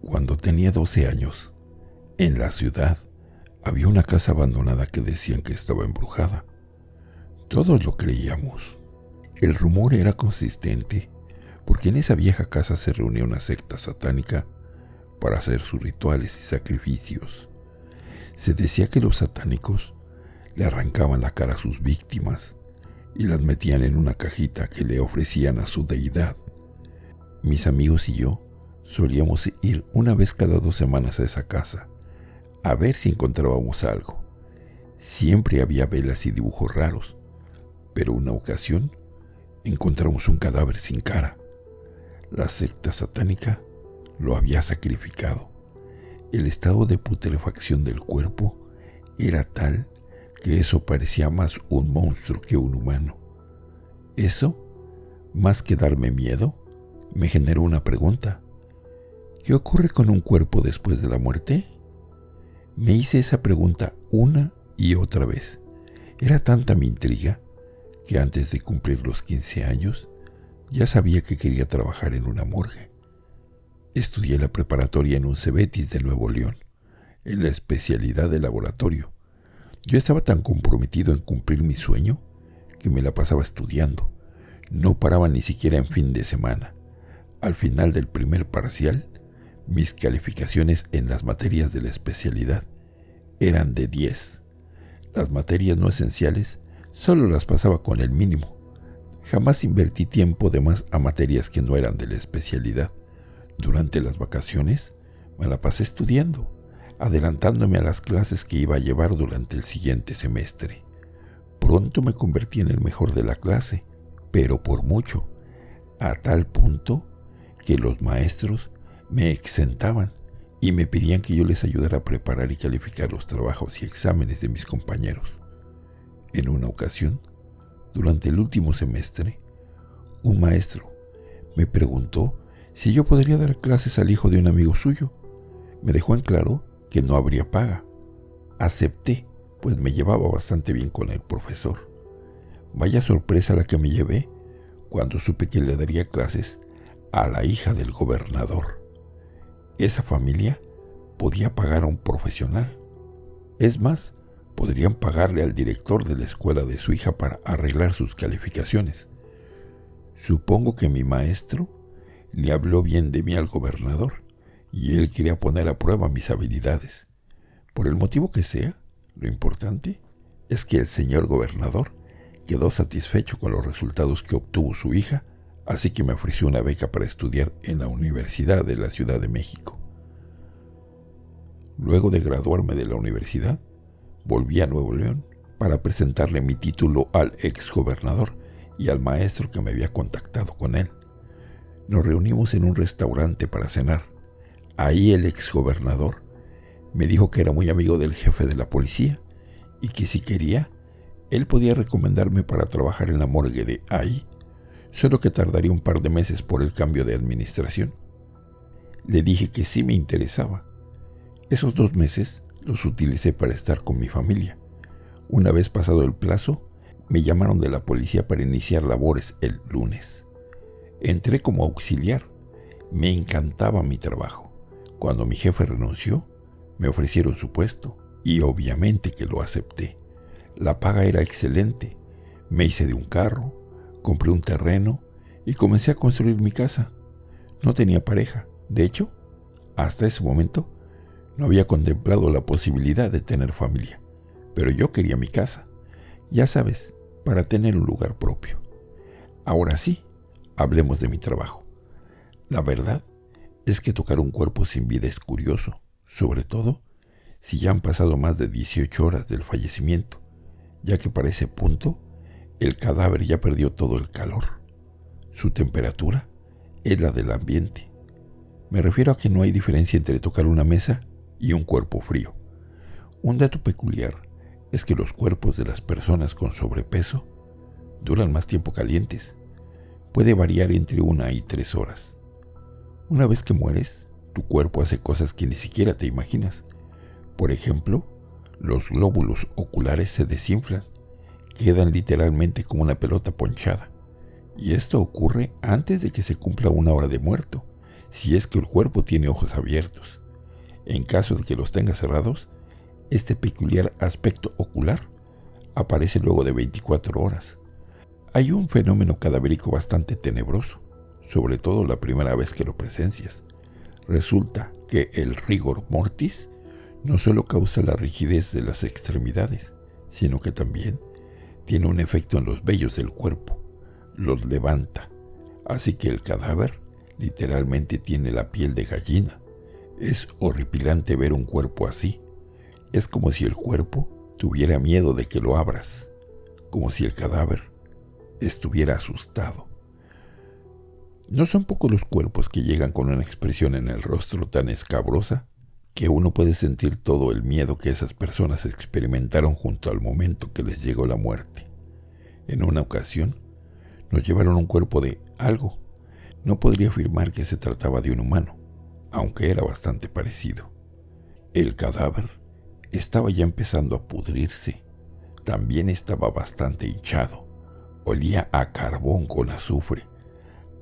Cuando tenía 12 años, en la ciudad había una casa abandonada que decían que estaba embrujada. Todos lo creíamos. El rumor era consistente porque en esa vieja casa se reunía una secta satánica para hacer sus rituales y sacrificios. Se decía que los satánicos le arrancaban la cara a sus víctimas y las metían en una cajita que le ofrecían a su deidad. Mis amigos y yo solíamos ir una vez cada 2 semanas a esa casa, a ver si encontrábamos algo. Siempre había velas y dibujos raros, pero una ocasión encontramos un cadáver sin cara. La secta satánica lo había sacrificado. El estado de putrefacción del cuerpo era tal que eso parecía más un monstruo que un humano. Eso, más que darme miedo, me generó una pregunta. ¿Qué ocurre con un cuerpo después de la muerte? Me hice esa pregunta una y otra vez. Era tanta mi intriga que antes de cumplir los 15 años ya sabía que quería trabajar en una morgue. Estudié la preparatoria en un Cebetis de Nuevo León, en la especialidad de laboratorio. Yo estaba tan comprometido en cumplir mi sueño que me la pasaba estudiando. No paraba ni siquiera en fin de semana. Al final del primer parcial, mis calificaciones en las materias de la especialidad eran de 10. Las materias no esenciales solo las pasaba con el mínimo. Jamás invertí tiempo de más a materias que no eran de la especialidad. Durante las vacaciones me la pasé estudiando, adelantándome a las clases que iba a llevar durante el siguiente semestre. Pronto me convertí en el mejor de la clase, pero por mucho, a tal punto que los maestros me exentaban y me pedían que yo les ayudara a preparar y calificar los trabajos y exámenes de mis compañeros. En una ocasión, durante el último semestre, un maestro me preguntó si yo podría dar clases al hijo de un amigo suyo. Me dejó en claro que no habría paga. Acepté, pues me llevaba bastante bien con el profesor. Vaya sorpresa la que me llevé cuando supe que le daría clases a la hija del gobernador. Esa familia podía pagar a un profesional. Es más, podrían pagarle al director de la escuela de su hija para arreglar sus calificaciones. Supongo que mi maestro le habló bien de mí al gobernador y él quería poner a prueba mis habilidades. Por el motivo que sea, lo importante es que el señor gobernador quedó satisfecho con los resultados que obtuvo su hija, así que me ofreció una beca para estudiar en la Universidad de la Ciudad de México. Luego de graduarme de la universidad, volví a Nuevo León para presentarle mi título al exgobernador y al maestro que me había contactado con él. Nos reunimos en un restaurante para cenar. Ahí el exgobernador me dijo que era muy amigo del jefe de la policía y que si quería, él podía recomendarme para trabajar en la morgue de ahí, solo que tardaría un par de meses por el cambio de administración. Le dije que sí me interesaba. Esos 2 meses los utilicé para estar con mi familia. Una vez pasado el plazo, me llamaron de la policía para iniciar labores el lunes. Entré como auxiliar. Me encantaba mi trabajo. Cuando mi jefe renunció, me ofrecieron su puesto y obviamente que lo acepté. La paga era excelente. Me hice de un carro, compré un terreno y comencé a construir mi casa. No tenía pareja. De hecho, hasta ese momento, no había contemplado la posibilidad de tener familia. Pero yo quería mi casa. Ya sabes, para tener un lugar propio. Ahora sí, hablemos de mi trabajo. La verdad es que tocar un cuerpo sin vida es curioso, sobre todo si ya han pasado más de 18 horas del fallecimiento, ya que para ese punto el cadáver ya perdió todo el calor. Su temperatura es la del ambiente. Me refiero a que no hay diferencia entre tocar una mesa y un cuerpo frío. Un dato peculiar es que los cuerpos de las personas con sobrepeso duran más tiempo calientes. Puede variar entre 1 y 3 horas. Una vez que mueres, tu cuerpo hace cosas que ni siquiera te imaginas. Por ejemplo, los glóbulos oculares se desinflan, quedan literalmente como una pelota ponchada. Y esto ocurre antes de que se cumpla 1 hora de muerto. si es que el cuerpo tiene ojos abiertos. En caso de que los tenga cerrados, este peculiar aspecto ocular aparece luego de 24 horas. Hay un fenómeno cadavérico bastante tenebroso, sobre todo la primera vez que lo presencias. Resulta que el rigor mortis no solo causa la rigidez de las extremidades, sino que también tiene un efecto en los vellos del cuerpo, los levanta, así que el cadáver literalmente tiene la piel de gallina. Es horripilante ver un cuerpo así. Es como si el cuerpo tuviera miedo de que lo abras, como si el cadáver estuviera asustado. No son pocos los cuerpos que llegan con una expresión en el rostro tan escabrosa que uno puede sentir todo el miedo que esas personas experimentaron junto al momento que les llegó la muerte. En una ocasión, nos llevaron un cuerpo de algo. No podría afirmar que se trataba de un humano, aunque era bastante parecido. El cadáver estaba ya empezando a pudrirse. También estaba bastante hinchado. Olía a carbón con azufre.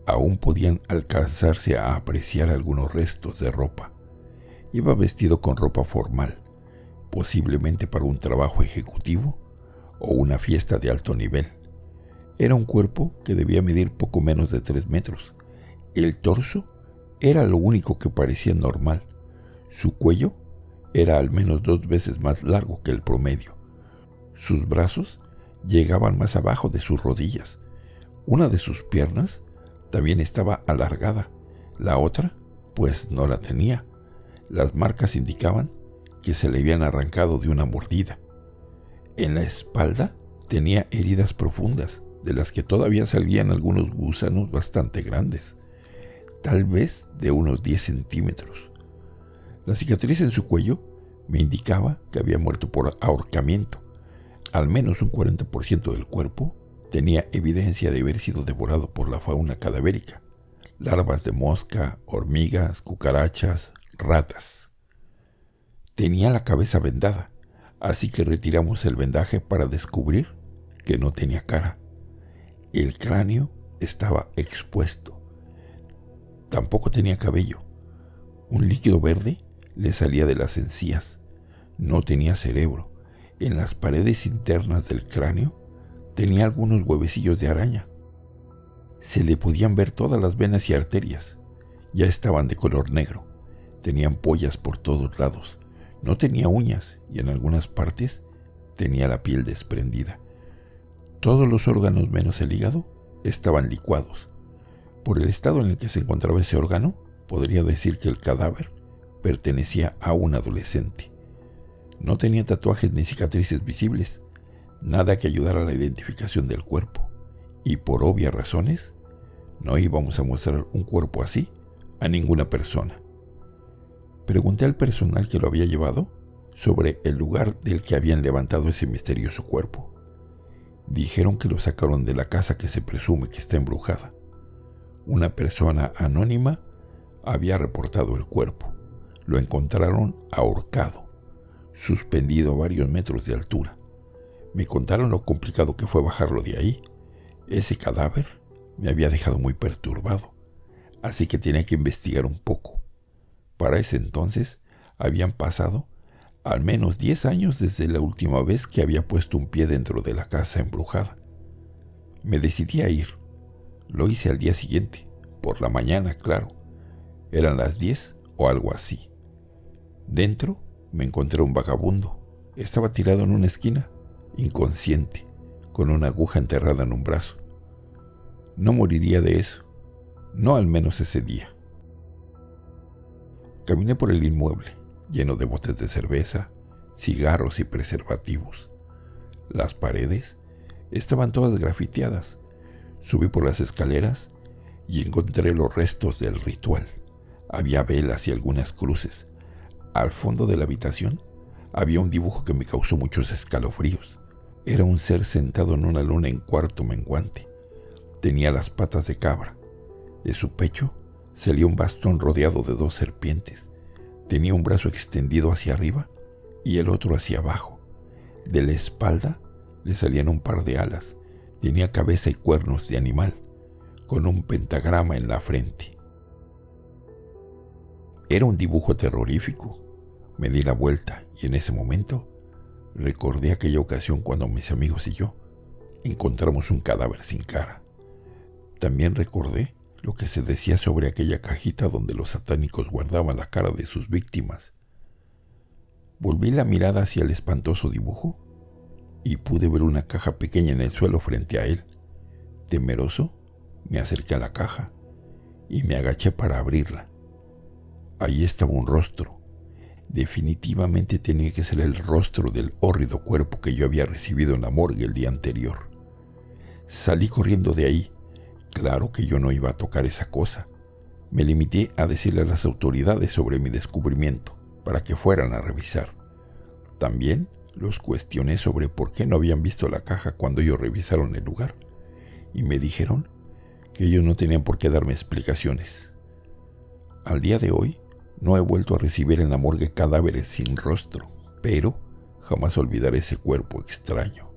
Aún podían alcanzarse a apreciar algunos restos de ropa. Iba vestido con ropa formal, posiblemente para un trabajo ejecutivo o una fiesta de alto nivel. Era un cuerpo que debía medir poco menos de 3 metros. El torso era lo único que parecía normal. Su cuello era al menos 2 veces más largo que el promedio. Sus brazos llegaban más abajo de sus rodillas. Una de sus piernas también estaba alargada. La otra, pues no la tenía. Las marcas indicaban que se le habían arrancado de una mordida. En la espalda tenía heridas profundas, de las que todavía salían algunos gusanos bastante grandes, tal vez de unos 10 centímetros. La cicatriz en su cuello me indicaba que había muerto por ahorcamiento. Al menos un 40% del cuerpo tenía evidencia de haber sido devorado por la fauna cadavérica: larvas de mosca, hormigas, cucarachas, ratas. Tenía la cabeza vendada, así que retiramos el vendaje para descubrir que no tenía cara. El cráneo estaba expuesto. Tampoco tenía cabello. Un líquido verde le salía de las encías. No tenía cerebro. En las paredes internas del cráneo tenía algunos huevecillos de araña. Se le podían ver todas las venas y arterias. Ya estaban de color negro. Tenían pollas por todos lados. No tenía uñas y en algunas partes tenía la piel desprendida. Todos los órganos menos el hígado estaban licuados. Por el estado en el que se encontraba ese órgano, podría decir que el cadáver pertenecía a un adolescente. No tenía tatuajes ni cicatrices visibles, nada que ayudara a la identificación del cuerpo, y por obvias razones, no íbamos a mostrar un cuerpo así a ninguna persona. Pregunté al personal que lo había llevado sobre el lugar del que habían levantado ese misterioso cuerpo. Dijeron que lo sacaron de la casa que se presume que está embrujada. Una persona anónima había reportado el cuerpo. Lo encontraron ahorcado, suspendido a varios metros de altura. Me contaron lo complicado que fue bajarlo de ahí. Ese cadáver me había dejado muy perturbado, así que tenía que investigar un poco. Para ese entonces habían pasado al menos 10 años desde la última vez que había puesto un pie dentro de la casa embrujada. Me decidí a ir. Lo hice al día siguiente, por la mañana, claro. Eran las 10 o algo así. Dentro me encontré un vagabundo. Estaba tirado en una esquina, inconsciente, con una aguja enterrada en un brazo. No moriría de eso, no al menos ese día. Caminé por el inmueble, lleno de botes de cerveza, cigarros y preservativos. Las paredes estaban todas grafiteadas. Subí por las escaleras y encontré los restos del ritual. Había velas y algunas cruces. Al fondo de la habitación había un dibujo que me causó muchos escalofríos. Era un ser sentado en una luna en cuarto menguante. Tenía las patas de cabra. De su pecho salía un bastón rodeado de 2 serpientes. Tenía un brazo extendido hacia arriba y el otro hacia abajo. De la espalda le salían un par de alas. Tenía cabeza y cuernos de animal, con un pentagrama en la frente. Era un dibujo terrorífico. Me di la vuelta y en ese momento recordé aquella ocasión cuando mis amigos y yo encontramos un cadáver sin cara. También recordé lo que se decía sobre aquella cajita donde los satánicos guardaban la cara de sus víctimas. Volví la mirada hacia el espantoso dibujo y pude ver una caja pequeña en el suelo frente a él. Temeroso, me acerqué a la caja y me agaché para abrirla. Allí estaba un rostro. Definitivamente tenía que ser el rostro del hórrido cuerpo que yo había recibido en la morgue el día anterior. Salí corriendo de ahí. Claro que yo no iba a tocar esa cosa. Me limité a decirle a las autoridades sobre mi descubrimiento para que fueran a revisar. También los cuestioné sobre por qué no habían visto la caja cuando ellos revisaron el lugar, y me dijeron que ellos no tenían por qué darme explicaciones. Al día de hoy, no he vuelto a recibir en la morgue cadáveres sin rostro, pero jamás olvidaré ese cuerpo extraño.